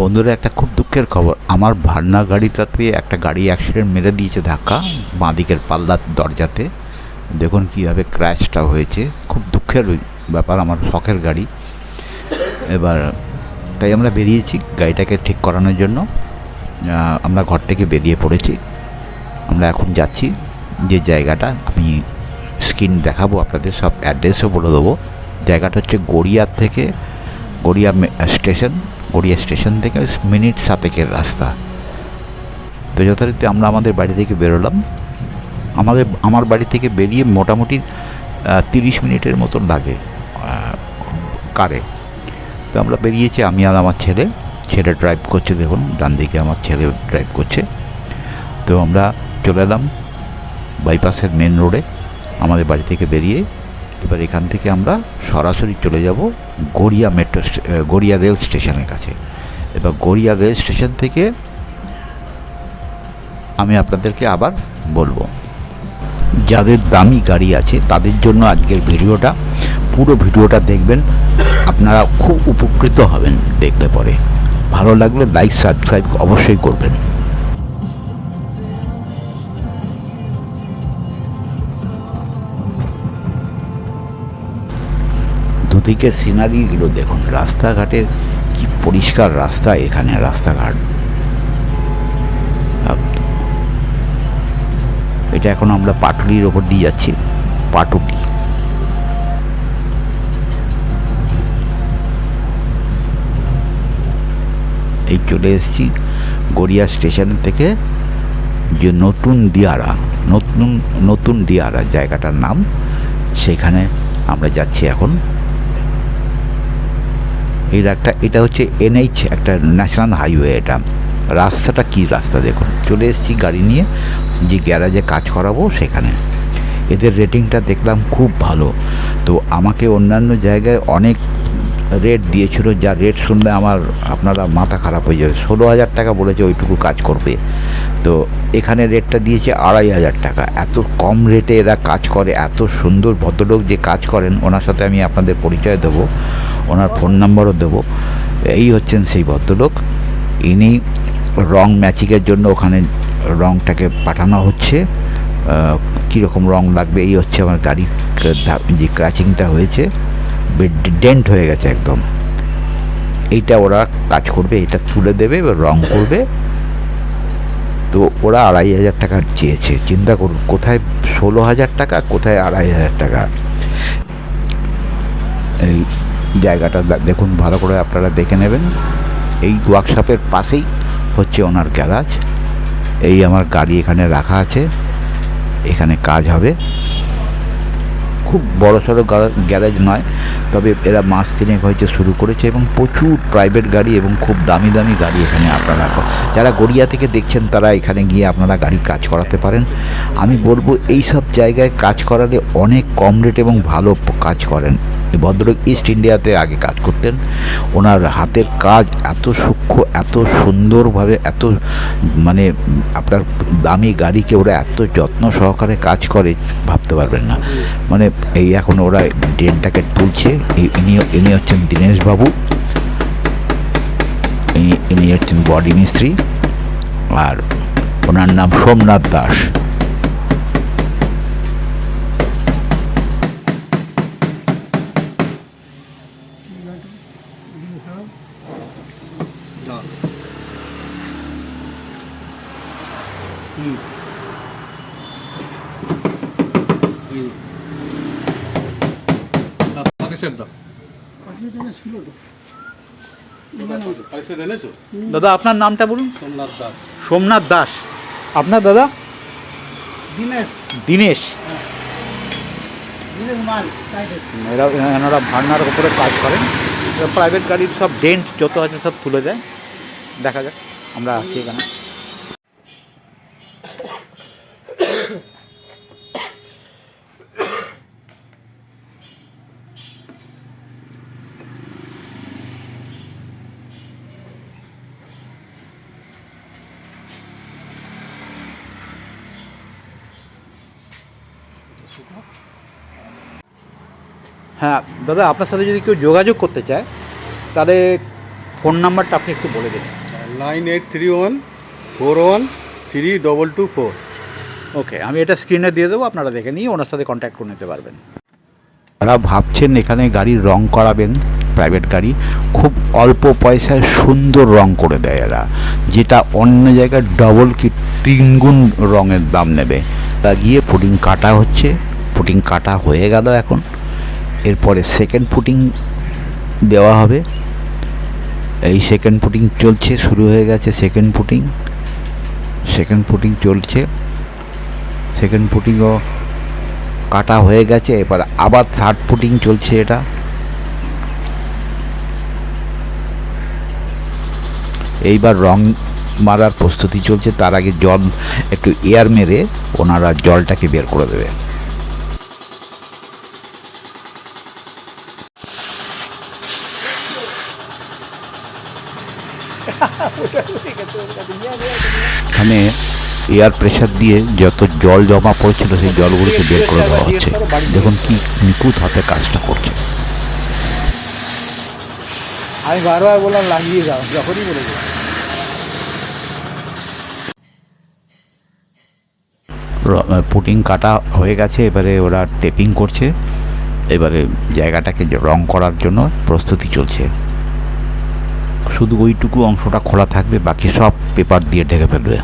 বন্ধুরা, একটা খুব দুঃখের খবর। আমার ভার্না গাড়িটাতে একটা গাড়ি অ্যাক্সিডেন্ট মেরে দিয়েছে ধাক্কা, বাঁদিকের পাল্লার দরজাতে। দেখুন কীভাবে ক্র্যাশটা হয়েছে। খুব দুঃখের ব্যাপার, আমার শখের গাড়ি। এবার তাই আমরা বেরিয়েছি গাড়িটাকে ঠিক করানোর জন্য। আমরা ঘর থেকে বেরিয়ে পড়েছি। আমরা এখন যাচ্ছি যে জায়গাটা, আমি স্ক্রিন দেখাবো আপনাদের, সব অ্যাড্রেসও বলে দেবো। জায়গাটা হচ্ছে গড়িয়ার থেকে গড়িয়া স্টেশন থেকে মিনিট 7 রাস্তা। তো যথারীতি আমরা আমাদের বাড়ি থেকে বেরোলাম। আমার বাড়ি থেকে বেরিয়ে মোটামুটি 30 মিনিটের মতন লাগে কারে। তো আমরা বেরিয়েছি, আমি আর আমার ছেলে ড্রাইভ করছে। দেখুন ডান দিকে আমার ছেলে ড্রাইভ করছে। তো আমরা চলে এলাম বাইপাসের মেন রোডে আমাদের বাড়ি থেকে বেরিয়ে। এবার এখান থেকে আমরা সরাসরি চলে যাব গড়িয়া রেল স্টেশনের কাছে। এবার গড়িয়া রেল স্টেশন থেকে আমি আপনাদেরকে আবার বলবো, যাদের দামি গাড়ি আছে তাদের জন্য আজকের ভিডিওটা, পুরো ভিডিওটা দেখবেন, আপনারা খুব উপকৃত হবেন দেখলে পরে। ভালো লাগলে লাইক সাবস্ক্রাইব অবশ্যই করবেন। দুদিকে সিনারিগুলো দেখুন, রাস্তাঘাটের কি পরিষ্কার রাস্তা এখানে, রাস্তাঘাট। এটা এখন আমরা পাটুলির ওপর দিয়ে যাচ্ছি, পাটুলি। এই চলে এসেছি গড়িয়া স্টেশন থেকে যে নতুন দিয়ারা জায়গাটার নাম, সেখানে আমরা যাচ্ছি এখন। এটা হচ্ছে NH, একটা ন্যাশনাল হাইওয়ে। এটা রাস্তাটা কি রাস্তা দেখুন। চলে এসেছি গাড়ি নিয়ে যে গ্যারাজে কাজ করাবো সেখানে। এদের রেটিংটা দেখলাম খুব ভালো। তো আমাকে অন্যান্য জায়গায় অনেক রেট দিয়েছিল, যা রেট শুনলে আপনারা মাথা খারাপ হয়ে যাবে। 16,000 টাকা বলেছে ওইটুকু কাজ করবে। তো এখানে রেটটা দিয়েছে 2,500 টাকা। এত কম রেটে এরা কাজ করে। এত সুন্দর ভদ্রলোক যে কাজ করেন, ওনার সাথে আমি আপনাদের পরিচয় দেবো, ওনার ফোন নাম্বারও দেবো। এই হচ্ছেন সেই ভদ্রলোক। ইনি রং ম্যাচিংয়ের জন্য ওখানে রংটাকে পাঠানো হচ্ছে। কীরকম রং লাগবে, এই হচ্ছে আমার গাড়ির যে ক্র্যাচিংটা হয়েছে, ডেন্ট হয়ে গেছে একদম। এইটা ওরা কাজ করবে, এটা তুলে দেবে, এবার রং করবে। তো ওরা 2,500 টাকা চেয়েছে। চিন্তা করুন, কোথায় 16,000 টাকা, কোথায় 2,500 টাকা। এই জায়গাটা দেখুন, ভালো করে আপনারা দেখে নেবেন। এই ওয়ার্কশপের পাশেই হচ্ছে ওনার গ্যারাজ। এই আমার গাড়ি এখানে রাখা আছে, এখানে কাজ হবে। খুব বড়সড় গ্যারেজ নয়, তবে এরা মাস 3 হয়েছে শুরু করেছে, এবং প্রচুর প্রাইভেট গাড়ি এবং খুব দামি দামি গাড়ি এখানে আপনারা, যারা গড়িয়া থেকে দেখছেন তারা এখানে গিয়ে আপনারা গাড়ি কাজ করাতে পারেন। আমি বলবো এই সব জায়গায় কাজ করালে অনেক কম রেট এবং ভালো কাজ করেন। এই ভদ্রলোক ইস্ট ইন্ডিয়াতে আগে কাজ করতেন। ওনার হাতের কাজ এত সূক্ষ্ম, এত সুন্দরভাবে, এত মানে আপনার দামি গাড়িকে ওরা এত যত্ন সহকারে কাজ করে, ভাবতে পারবেন না। মানে এই এখন ওরা ড্রেনটাকে তুলছে। ইনি হচ্ছেন দীনেশবাবু, ইনি হচ্ছেন বডি মিস্ত্রি, আর ওনার নাম সোমনাথ দাস। দাদা আপনার নামটা বলুন। সোমনাথ দাস। আপনার দাদা? দীনেশ। এনারা ভার্নার উপরে কাজ করেন। প্রাইভেট গাড়ির সব ডেন্ট যত আছে সব তুলে দেয়। দেখা যাক, আমরা আছি এখানে। হ্যাঁ দাদা, আপনার সাথে যদি কেউ যোগাযোগ করতে চায় তাহলে ফোন নাম্বারটা আপনি একটু বলে দিন। 9831413224। ওকে, আমি এটা স্ক্রিনে দিয়ে দেবো, আপনারা দেখে নিয়ে ওনার সাথে কন্ট্যাক্ট করে নিতে পারবেন। যারা ভাবছেন এখানে গাড়ির রং করাবেন, প্রাইভেট গাড়ি, খুব অল্প পয়সায় সুন্দর রং করে দেয় এরা, যেটা অন্য জায়গায় ডবল কি তিনগুণ রঙের দাম নেবে। তা গিয়ে পুটিং কাটা হচ্ছে, পুটিং কাটা হয়ে গেল এখন। এরপরে সেকেন্ড পুটিং দেওয়া হবে। এই সেকেন্ড পুটিং চলছে, শুরু হয়ে গেছে সেকেন্ড পুটিং। সেকেন্ড পুটিং চলছে, সেকেন্ড পুটিংও কাটা হয়ে গেছে। এবার আবার থার্ড পুটিং চলছে। এটা এইবার রং মারার প্রস্তুতি চলছে। তার আগে জল একটু এয়ার মেরে ওনারা জলটাকে বের করে দেবে। এখানে এয়ার প্রেশার দিয়ে যত জল জমা পড়েছিল সেই জলগুলোকে বের করে দেওয়া হচ্ছে। দেখুন কি নিখুঁত হাতে কাজটা করছে। আমি বারবার বললাম লাগিয়ে দাও, যখনই বলেছি। পুটিং কাটা হয়ে গেছে, এবারে ওরা টেপিং করছে। এবারে জায়গাটাকে রং করার জন্য প্রস্তুতি চলছে। শুধু ওইটুকু অংশটা খোলা থাকবে, বাকি সব পেপার দিয়ে ঢেকে ফেলবে।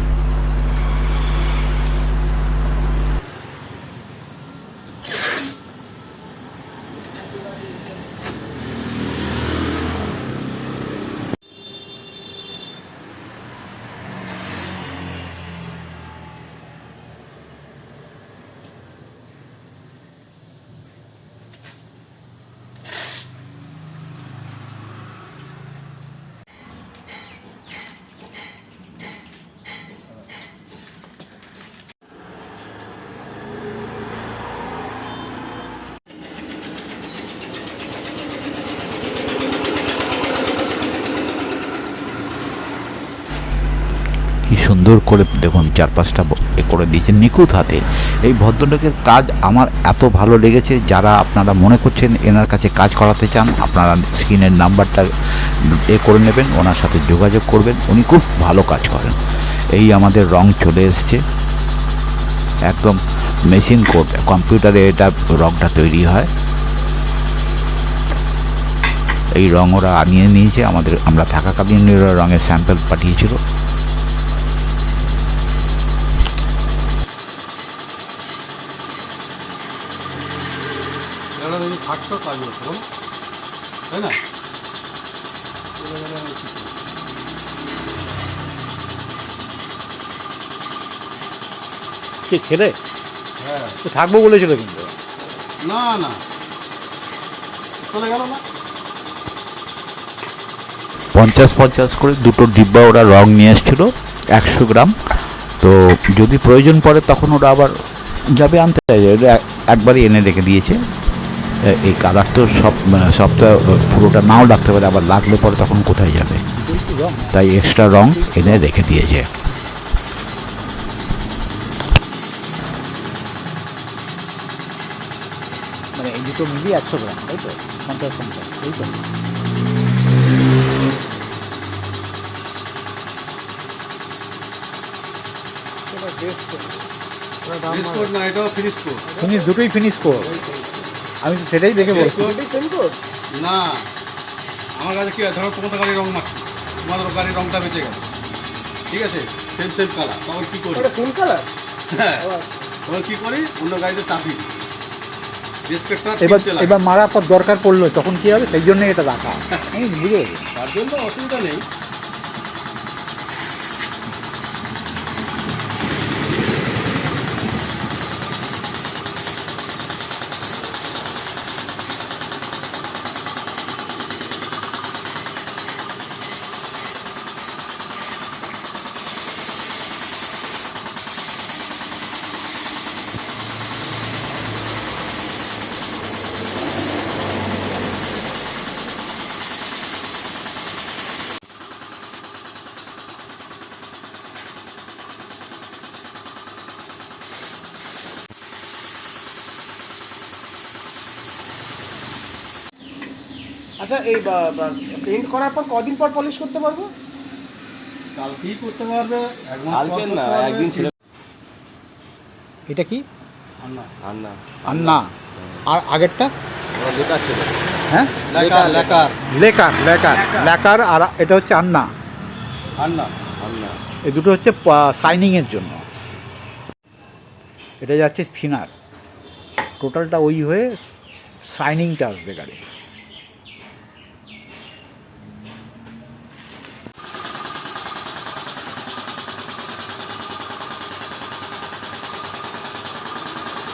কি সুন্দর করে দেখুন চারপাশটা করে দিয়েছেন নিখুঁত হাতে। এই ভদ্রলোকের কাজ আমার এত ভালো লেগেছে। যারা আপনারা মনে করছেন এনার কাছে কাজ করাতে চান, আপনারা স্ক্রিনের নাম্বারটা করে নেবেন, ওনার সাথে যোগাযোগ করবেন। উনি খুব ভালো কাজ করেন। এই আমাদের রং চলে এসছে, একদম মেশিন কোড, কম্পিউটারে এটা রংটা তৈরি হয়। এই রং ওরা আনিয়ে নিয়েছে আমরা থাকাকালীন রঙের স্যাম্পল পাঠিয়েছিল। থাকতো কাজ হতো, তাই না? কে ছেলে? হ্যাঁ, থাকবো বলেছিল কিন্তু। না না, চলে গেল না। 50-50 করে দুটো ডিব্বা ওরা রং নিয়ে এসেছিল, 100 গ্রাম। তো যদি প্রয়োজন পড়ে তখন ওরা আবার যাবে আনতে চাইবে। একবারই এনে রেখে দিয়েছে। এই কালার তো সবটা পুরোটা নাও লাগতে পারে, আবার লাগলে পরে তখন কোথায় যাবে, তাই এক্সট্রা রং এনে রেখে দিয়েছে। মানে এই দুটো মিলিয়ে 100 গ্রাম, তাই তো? 50-50, তাই তো? দুটোই ফিনিশ কর। আমি তো সেটাই দেখে বলছি। না, আমার কাছে কি আছে, ধরো তোমাদের গাড়ির রং মারছি, তোমাদের গাড়ির রংটা বেঁচে গেল, ঠিক আছে, সেম সেম কালার, তখন কি করি? সেম কালার, হ্যাঁ, তখন কি করি? অন্য গাড়িতে চাপি দিই। এবার মারা পর দরকার পড়লো তখন কি হবে, সেই জন্য এটা রাখা। আমি বুঝে গেছি, তার জন্য অসুবিধা নেই। আচ্ছা এই পেইন্ট করার পর কদিন পর পলিশ করতে পারবো? কালকেই করতে পারবে, এক মাস পর কালকে করতে না, পারবে। একদিন ছিল। এটা কি আন্না। আন্না আন্না? আর আগেরটা ওরা লেখা ছিল। হ্যাঁ লেকার লেকার লেকার লেকার লেকার, আর এটা হচ্ছে আন্না। আন্না। আন্না এই দুটো হচ্ছে সাইনিংয়ের জন্য। এটা যাচ্ছে থিনার, টোটালটা ওই হয়ে শাইনিংটা আসবে গাড়ি।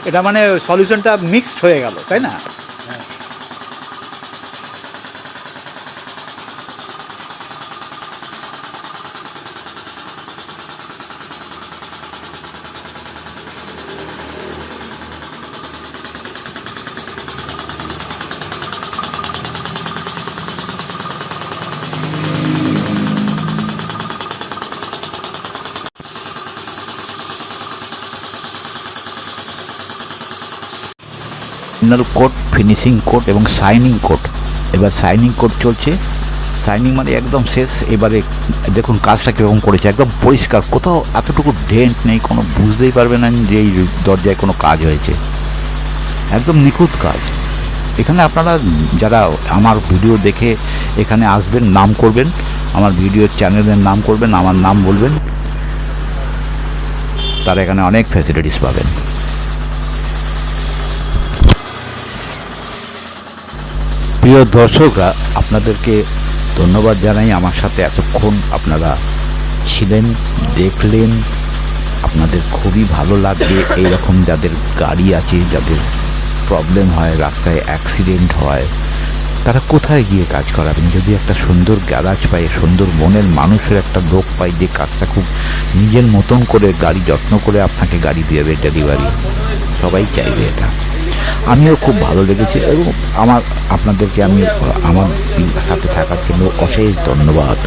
এটা মানে সলিউশনটা মিক্সড হয়ে গেল, তাই না? হ্যাঁ। ফাইনাল কোট, ফিনিশিং কোট এবং শাইনিং কোট। এবার শাইনিং কোট চলছে। শাইনিং মানে একদম শেষ। এবারে দেখুন কাজটা কীরকম করেছে, একদম পরিষ্কার, কোথাও এতটুকু ডেন্ট নেই, কোনো বুঝতেই পারবে না যে এই দরজায় কোনো কাজ হয়েছে। একদম নিখুঁত কাজ। এখানে আপনারা যারা আমার ভিডিও দেখে এখানে আসবেন, নাম করবেন, আমার ভিডিওর চ্যানেলের নাম করবেন, আমার নাম বলবেন, তারা এখানে অনেক ফ্যাসিলিটিস পাবেন। প্রিয় দর্শকরা, আপনাদেরকে ধন্যবাদ জানাই, আমার সাথে এতক্ষণ আপনারা ছিলেন, দেখলেন। আপনাদের খুবই ভালো লাগবে। এইরকম যাদের গাড়ি আছে, যাদের প্রবলেম হয়, রাস্তায় অ্যাক্সিডেন্ট হয়, তারা কোথায় গিয়ে কাজ করাবেন? যদি একটা সুন্দর গ্যারাজ পায়, সুন্দর মনের মানুষের একটা লোক পায় যে কাজটা খুব নিজের মতন করে গাড়ি যত্ন করে আপনাকে গাড়ি দেবে ডেলিভারি, সবাই চাইবে এটা। আমিও খুব ভালো লেগেছে এবং আপনাদেরকে আমি আমার সাথে থাকার জন্য অশেষ ধন্যবাদ।